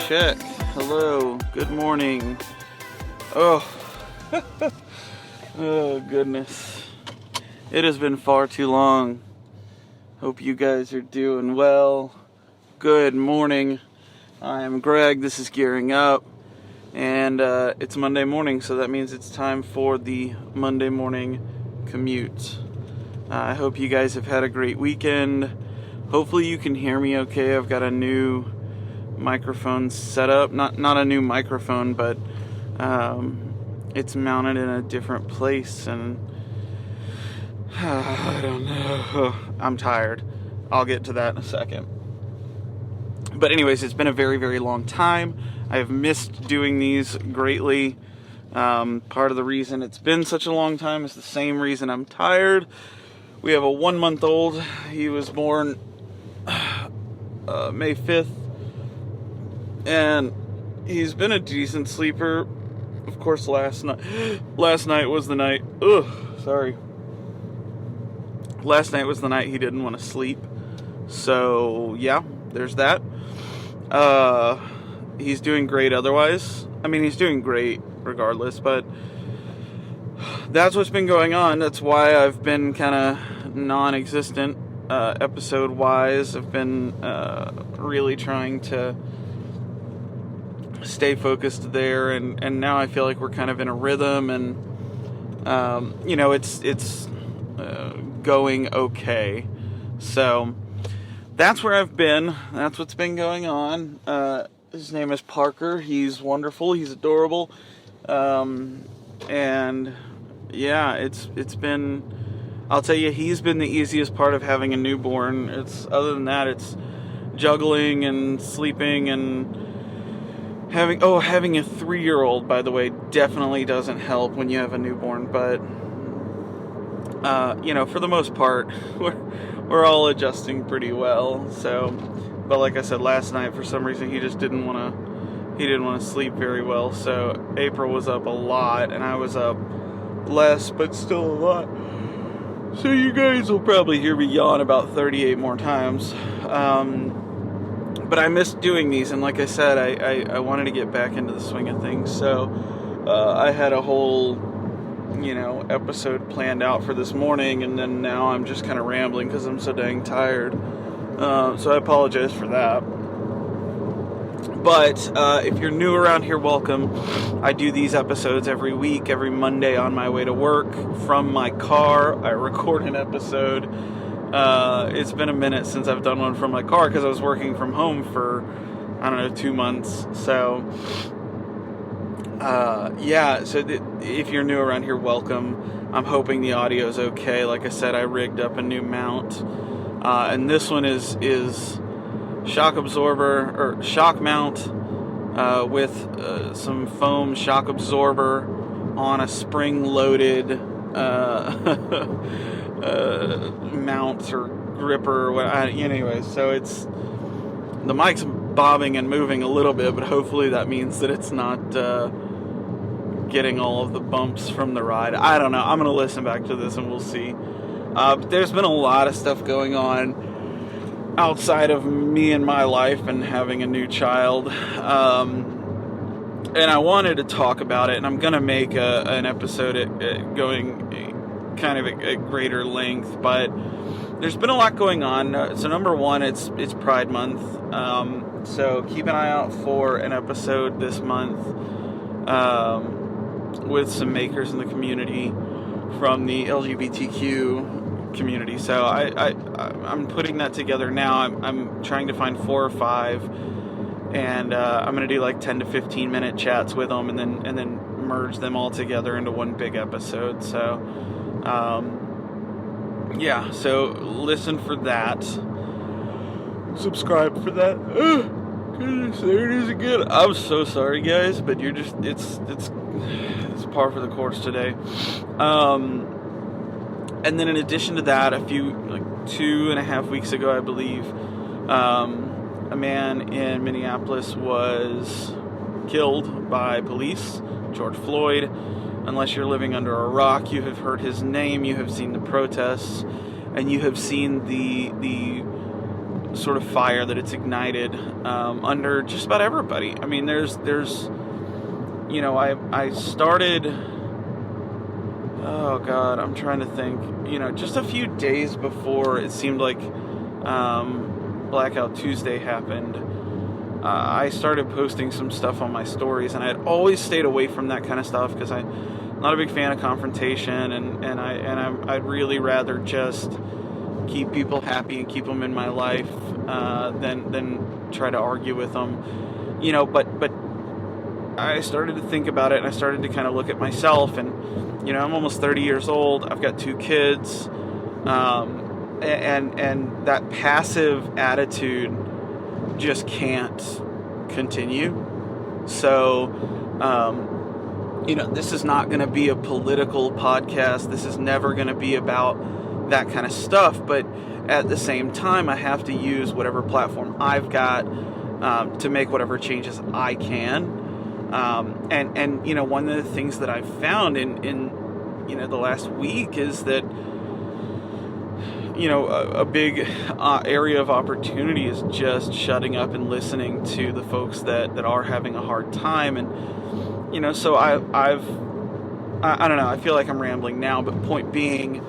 check. Hello. Good morning. Oh. Oh, goodness. It has been far too long. Hope you guys are doing well. Good morning. I am Greg. This is Gearing Up. And it's Monday morning, so that means it's time for the Monday morning commute. I hope you guys have had a great weekend. Hopefully you can hear me okay. I've got a new microphone set up. Not a new microphone, but it's mounted in a different place, and I don't know. I'm tired. I'll get to that in a second. But anyways, it's been a very, very long time. I have missed doing these greatly. Part of the reason it's been such a long time is the same reason I'm tired. We have a 1-month-old. He was born May 5th. And he's been a decent sleeper. Of course, last night was the night. Last night was the night he didn't want to sleep. So, yeah, there's that. He's doing great otherwise. I mean, he's doing great regardless, but that's what's been going on. That's why I've been kind of non-existent episode-wise. I've been really trying to stay focused there, and now I feel like we're kind of in a rhythm, and it's going okay. So that's where I've been. That's what's been going on. His name is Parker. He's wonderful. He's adorable. And yeah, it's been, I'll tell you, he's been the easiest part of having a newborn. Other than that, it's juggling and sleeping and having a 3-year-old, by the way, definitely doesn't help when you have a newborn, but for the most part, we're all adjusting pretty well. So, but like I said, last night for some reason he just didn't want to sleep very well. So April was up a lot and I was up less, but still a lot. So you guys will probably hear me yawn about 38 more times. But I missed doing these, and like I said, I wanted to get back into the swing of things. So I had a whole episode planned out for this morning, and then now I'm just kind of rambling because I'm so dang tired. So I apologize for that. But if you're new around here, welcome. I do these episodes every week, every Monday on my way to work. From my car, I record an episode. It's been a minute since I've done one from my car because I was working from home for, 2 months. So, so if you're new around here, welcome. I'm hoping the audio is okay. Like I said, I rigged up a new mount. And this one is shock absorber, or shock mount, with some foam shock absorber on a spring-loaded mount or gripper or what. Anyway, so it's, the mic's bobbing and moving a little bit, but hopefully that means that it's not getting all of the bumps from the ride. I don't know. I'm gonna listen back to this and we'll see. But there's been a lot of stuff going on outside of me and my life and having a new child, and I wanted to talk about it, and I'm gonna make an episode going kind of at greater length, but there's been a lot going on. So number one, it's Pride Month, so keep an eye out for an episode this month with some makers in the community from the LGBTQ community. So I'm putting that together now. I'm trying to find 4 or 5, and I'm gonna do like 10 to 15 minute chats with them, and then merge them all together into one big episode. So so listen for that. Subscribe for that. Goodness, there it is again. I'm so sorry, guys, but you're just, it's par for the course today. And then in addition to that, 2.5 weeks ago, I believe, a man in Minneapolis was killed by police, George Floyd. Unless you're living under a rock, you have heard his name, you have seen the protests, and you have seen the sort of fire that it's ignited under just about everybody. I mean, there's I started, oh God, I'm trying to think, just a few days before it seemed like Blackout Tuesday happened, I started posting some stuff on my stories, and I had always stayed away from that kind of stuff because I'm not a big fan of confrontation, and I'd really rather just keep people happy and keep them in my life than try to argue with them, but I started to think about it, and I started to kind of look at myself, and I'm almost 30 years old. I've got 2 kids, and that passive attitude just can't continue. So this is not going to be a political podcast. This is never going to be about that kind of stuff, but at the same time, I have to use whatever platform I've got to make whatever changes I can. And one of the things that I've found in the last week is that a big area of opportunity is just shutting up and listening to the folks that are having a hard time. And so I don't know, I feel like I'm rambling now, but point being,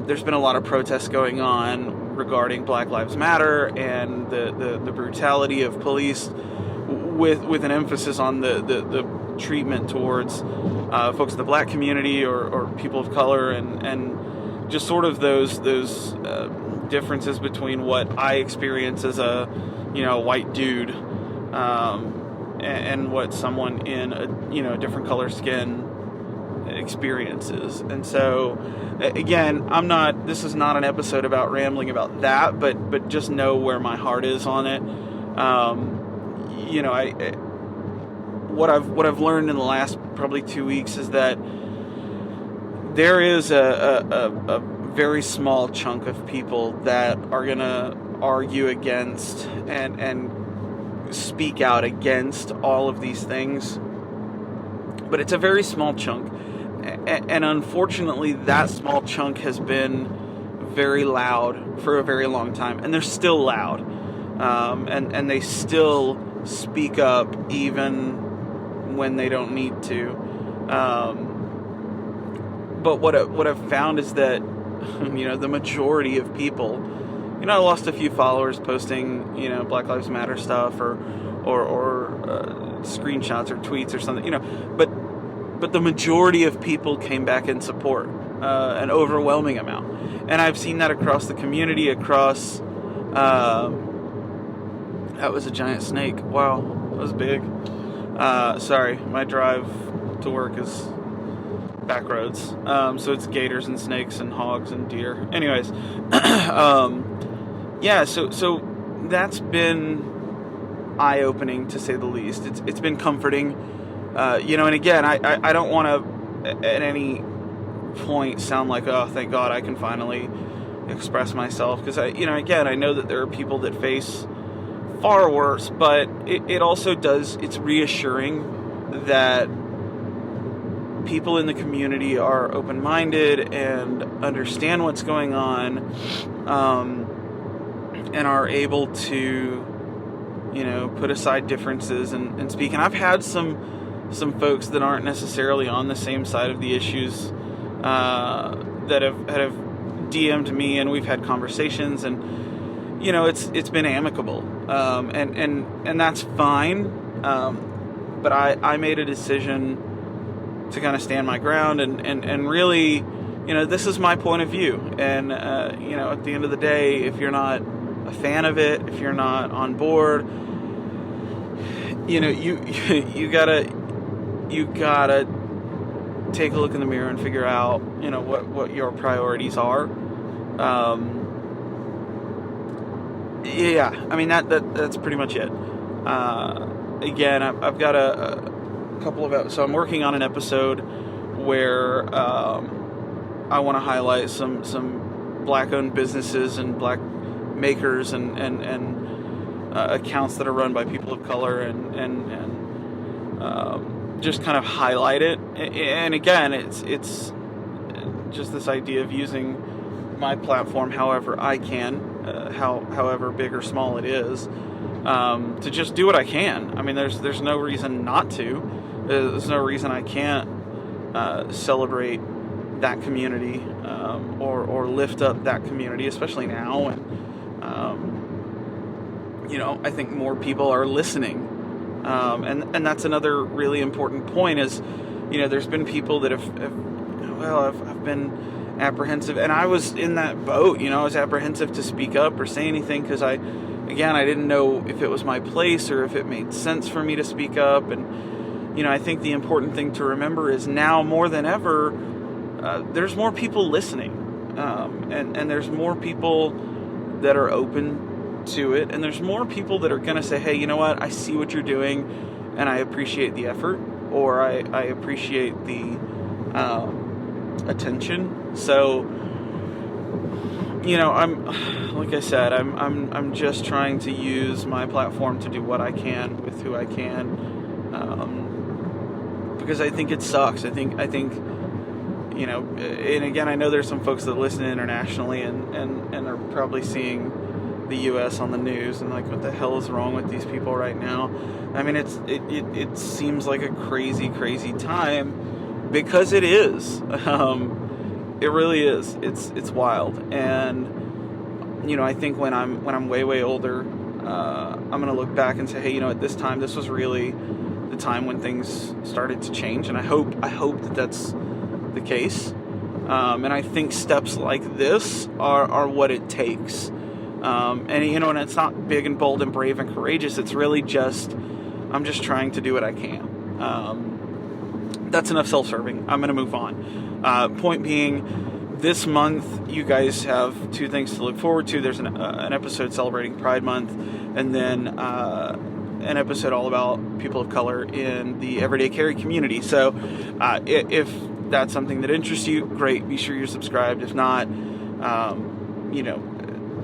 there's been a lot of protests going on regarding Black Lives Matter and the brutality of police, with an emphasis on the treatment towards folks in the black community or people of color, and just sort of those differences between what I experience as a white dude and what someone in a different color skin experiences. And so again, this is not an episode about rambling about that, but just know where my heart is on it. What I've learned in the last probably 2 weeks is that there is a very small chunk of people that are gonna argue against and speak out against all of these things, but it's a very small chunk, and unfortunately that small chunk has been very loud for a very long time, and they're still loud, and they still speak up even when they don't need to. But what I've found is that the majority of people, I lost a few followers posting Black Lives Matter stuff or screenshots or tweets or something, but the majority of people came back in support, an overwhelming amount, and I've seen that across the community, across. That was a giant snake. Wow, that was big. Sorry, my drive to work is back roads. So it's gators and snakes and hogs and deer. Anyways, so that's been eye-opening, to say the least. It's been comforting. And again, I don't want to at any point sound like, oh, thank God I can finally express myself, because I know that there are people that face far worse, but it also does, it's reassuring that people in the community are open-minded and understand what's going on, and are able to, put aside differences and speak. And I've had some folks that aren't necessarily on the same side of the issues that have DM'd me, and we've had conversations, and it's been amicable, and that's fine. But I made a decision to kind of stand my ground and really, this is my point of view. And at the end of the day, if you're not a fan of it, if you're not on board, you gotta take a look in the mirror and figure out, what your priorities are. That's pretty much it. Again, I've got a couple of, so I'm working on an episode where I want to highlight some black-owned businesses and black makers and accounts that are run by people of color, and just kind of highlight it. And again, it's just this idea of using my platform however I can. however big or small it is, to just do what I can. I mean, there's no reason not to. There's no reason I can't celebrate that community, or lift up that community, especially now. And I think more people are listening, and that's another really important point. Is there's been people that have been apprehensive, and I was in that boat. I was apprehensive to speak up or say anything because I didn't know if it was my place or if it made sense for me to speak up. And I think the important thing to remember is now more than ever, there's more people listening, and there's more people that are open to it, and there's more people that are going to say, hey, you know what, I see what you're doing, and I appreciate the effort, or I appreciate the attention. So, I'm just trying to use my platform to do what I can with who I can, because I think it sucks. I think, and again, I know there's some folks that listen internationally and are probably seeing the U.S. on the news and like, what the hell is wrong with these people right now? I mean, it seems like a crazy time, because it is. It really is. It's wild. And I think when I'm way older, I'm gonna look back and say, hey, at this time, this was really the time when things started to change, and I hope that that's the case. And I think steps like this are what it takes. And it's not big and bold and brave and courageous. It's really I'm just trying to do what I can. That's enough self-serving. I'm going to move on. Point being, this month you guys have two things to look forward to. There's an episode celebrating Pride Month, and then an episode all about people of color in the Everyday Carry community. So if that's something that interests you, great. Be sure you're subscribed. If not,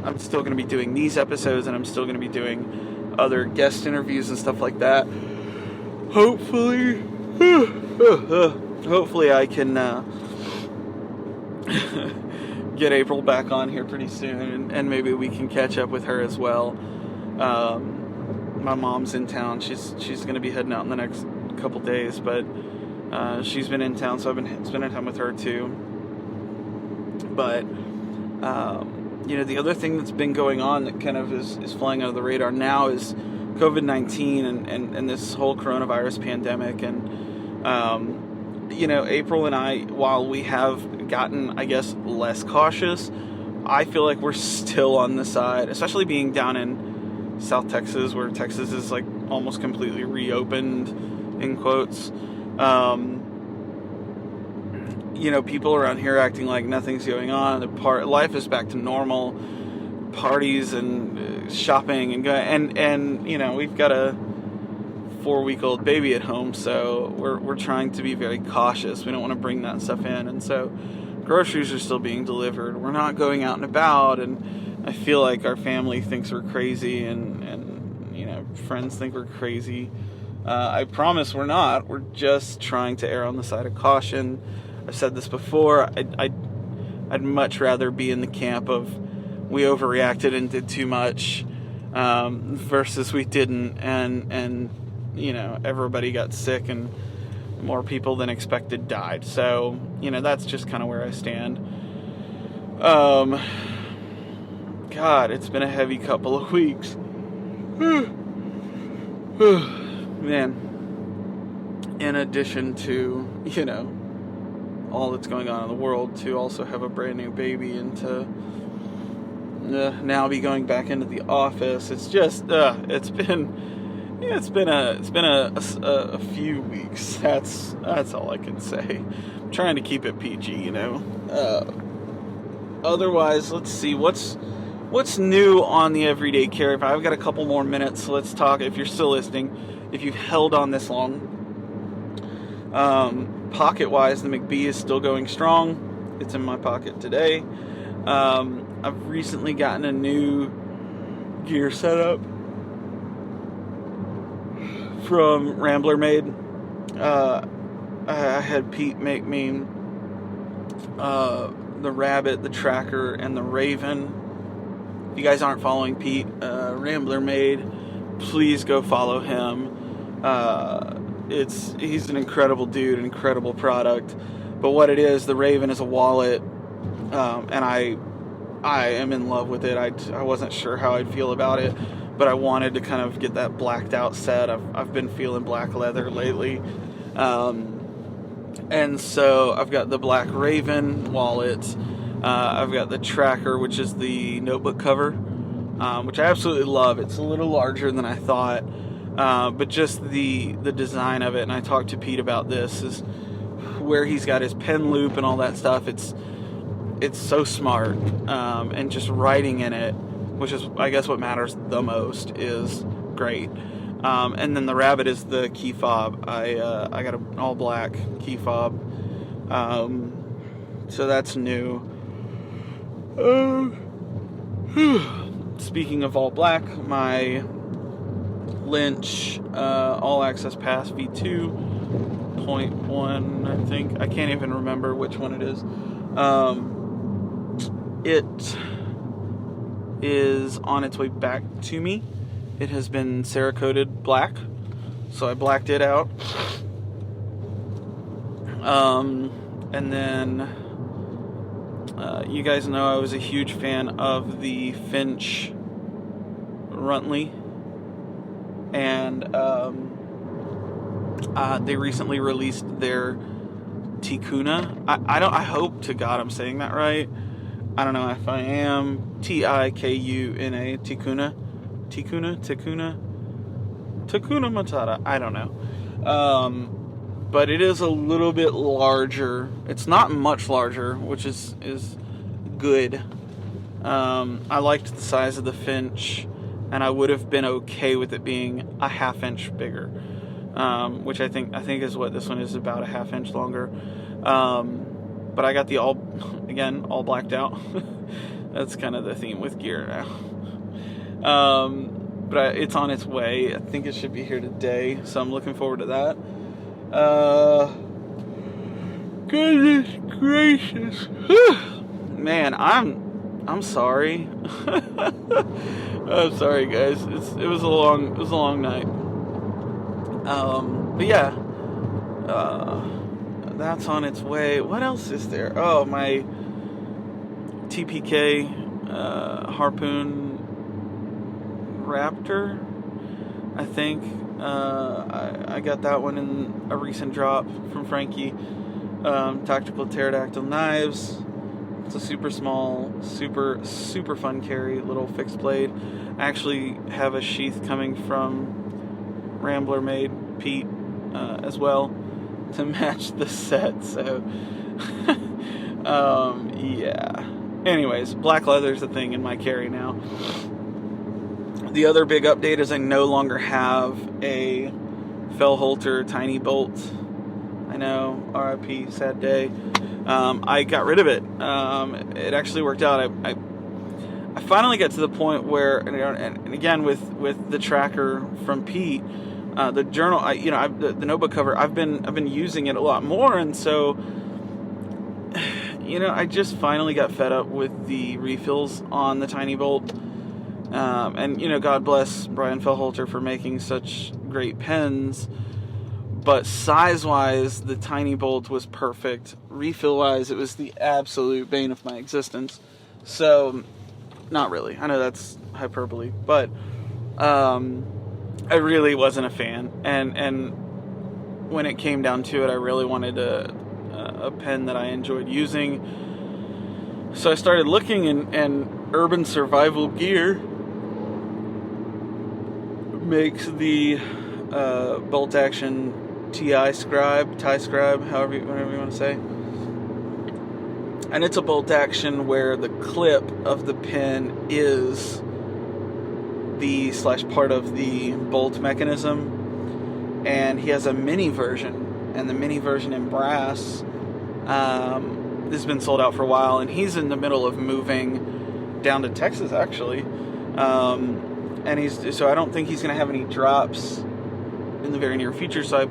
I'm still going to be doing these episodes, and I'm still going to be doing other guest interviews and stuff like that. Hopefully I can get April back on here pretty soon, and maybe we can catch up with her as well. My mom's in town. She's going to be heading out in the next couple days, but she's been in town, so I've been spending time with her too. But the other thing that's been going on that kind of is flying under the radar now is COVID-19 and this whole coronavirus pandemic. And April and I, while we have gotten, I guess, less cautious, I feel like we're still on the side, especially being down in South Texas, where Texas is like almost completely reopened, in quotes. People around here acting like nothing's going on. Life is back to normal, parties and shopping and we've got a 4-week-old baby at home, so we're trying to be very cautious. We don't want to bring that stuff in, and so groceries are still being delivered. We're not going out and about, and I feel like our family thinks we're crazy, and friends think we're crazy. I promise we're not. We're just trying to err on the side of caution. I've said this before. I'd much rather be in the camp of we overreacted and did too much, versus we didn't, and everybody got sick and more people than expected died. So that's just kind of where I stand. God, it's been a heavy couple of weeks. Man, in addition to all that's going on in the world, to also have a brand new baby and to now be going back into the office, it's just it's been a few weeks. That's all I can say. I'm trying to keep it PG, Otherwise, let's see what's new on the Everyday Carry. If I've got a couple more minutes, so let's talk. If you're still listening, if you've held on this long, pocket-wise, the McBee is still going strong. It's in my pocket today. I've recently gotten a new gear setup from Rambler Made. I had Pete make me the Rabbit, the Tracker, and the Raven you guys aren't following Pete, Rambler Made, please go follow him. He's an incredible dude, an incredible product. But what it is, the Raven is a wallet, and I am in love with it. I wasn't sure how I'd feel about it, but I wanted to kind of get that blacked out set. I've been feeling black leather lately. And so I've got the black Raven wallet. I've got the tracker, which is the notebook cover, which I absolutely love. It's a little larger than I thought, but just the design of it, and I talked to Pete about this, is where he's got his pen loop and all that stuff. It's so smart, and just writing in it, which is, I guess, what matters the most, is great. And then the rabbit is the key fob. I got an all black key fob, so that's new. Speaking of all black, my Lynch all access pass V2.1, I think. I can't even remember which one it is. It is on its way back to me. It has been Cerakoted black, so I blacked it out. And then you guys know I was a huge fan of the Finch Runtley, and they recently released their Tikuna. I hope to God I'm saying that right. I don't know if I am. Tikuna. Tikuna Matata. I don't know. But it is a little bit larger. It's not much larger, which is good. I liked the size of the Finch, and I would have been okay with it being a half-inch bigger, which I think is what this one is, about a half-inch longer. But I got the all blacked out. That's kind of the theme with gear now. But it's on its way. I think it should be here today, so I'm looking forward to that. Goodness gracious. Man, I'm sorry. I'm sorry, guys. It was a long night. But yeah, that's on its way. What else is there? Oh, my TPK Harpoon Raptor, I think. I got that one in a recent drop from Frankie. Tactical pterodactyl knives. It's a super small, super fun carry, little fixed blade. I actually have a sheath coming from Rambler Made, Pete, as well, to match the set. So yeah. Anyways, black leather's a thing in my carry now. The other big update is I no longer have a Fellholter tiny bolt. I know, RIP, sad day. I got rid of it. It actually worked out. I finally got to the point where, and again with the tracker from Pete, the journal, the notebook cover, I've been using it a lot more, and so I just finally got fed up with the refills on the tiny bolt. And God bless Brian Fellholter for making such great pens, but size-wise, the tiny bolt was perfect. Refill-wise, it was the absolute bane of my existence. So, not really. I know that's hyperbole, but I really wasn't a fan. And when it came down to it, I really wanted a pen that I enjoyed using. So I started looking, and Urban Survival Gear makes the bolt action TI scribe, whatever you want to say. And it's a bolt action where the clip of the pin is the part of the bolt mechanism. And he has a mini version, and the mini version in brass, this has been sold out for a while, and he's in the middle of moving down to Texas, actually. And so I don't think he's going to have any drops in the very near future. So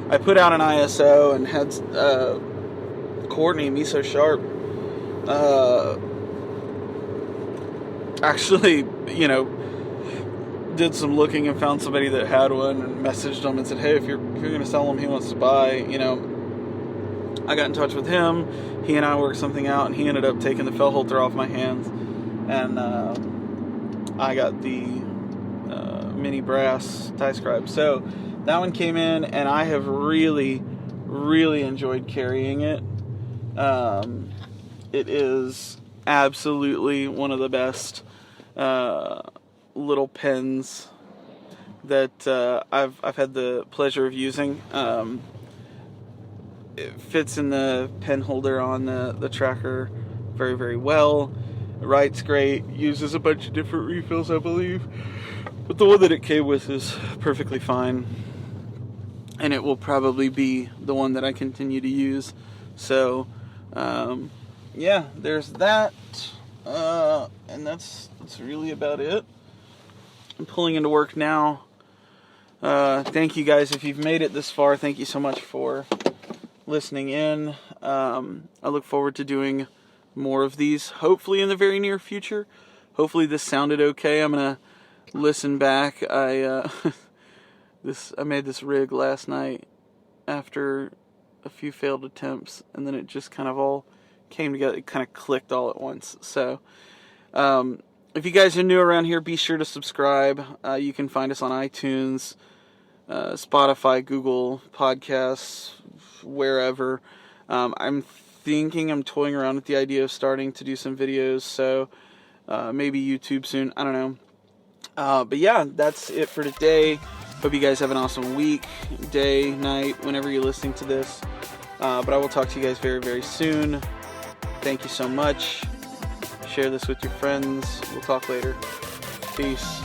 I put out an ISO and had Courtney Miso Sharp actually, did some looking and found somebody that had one and messaged them and said, hey, if you're going to sell him, he wants to buy, I got in touch with him. He and I worked something out, and he ended up taking the fell holder off my hands, and I got the mini brass tie scribe. So that one came in, and I have really, really enjoyed carrying it. It is absolutely one of the best little pens that I've had the pleasure of using. It fits in the pen holder on the tracker very, very well. It writes great, uses a bunch of different refills, I believe, but the one that it came with is perfectly fine, and it will probably be the one that I continue to use. So yeah, there's that, and that's really about it. I'm pulling into work now. Thank you guys if you've made it this far. Thank you so much for listening in. I look forward to doing more of these, hopefully in the very near future. Hopefully this sounded okay. I'm gonna listen back. I made this rig last night after a few failed attempts, and then it just kind of all came together. It kind of clicked all at once. So if you guys are new around here, be sure to subscribe. You can find us on iTunes, Spotify, Google Podcasts, wherever. I'm toying around with the idea of starting to do some videos, so maybe YouTube soon, I don't know. But yeah, that's it for today. Hope you guys have an awesome week, day, night, whenever you're listening to this. But I will talk to you guys very, very soon. Thank you so much. Share this with your friends. We'll talk later. Peace.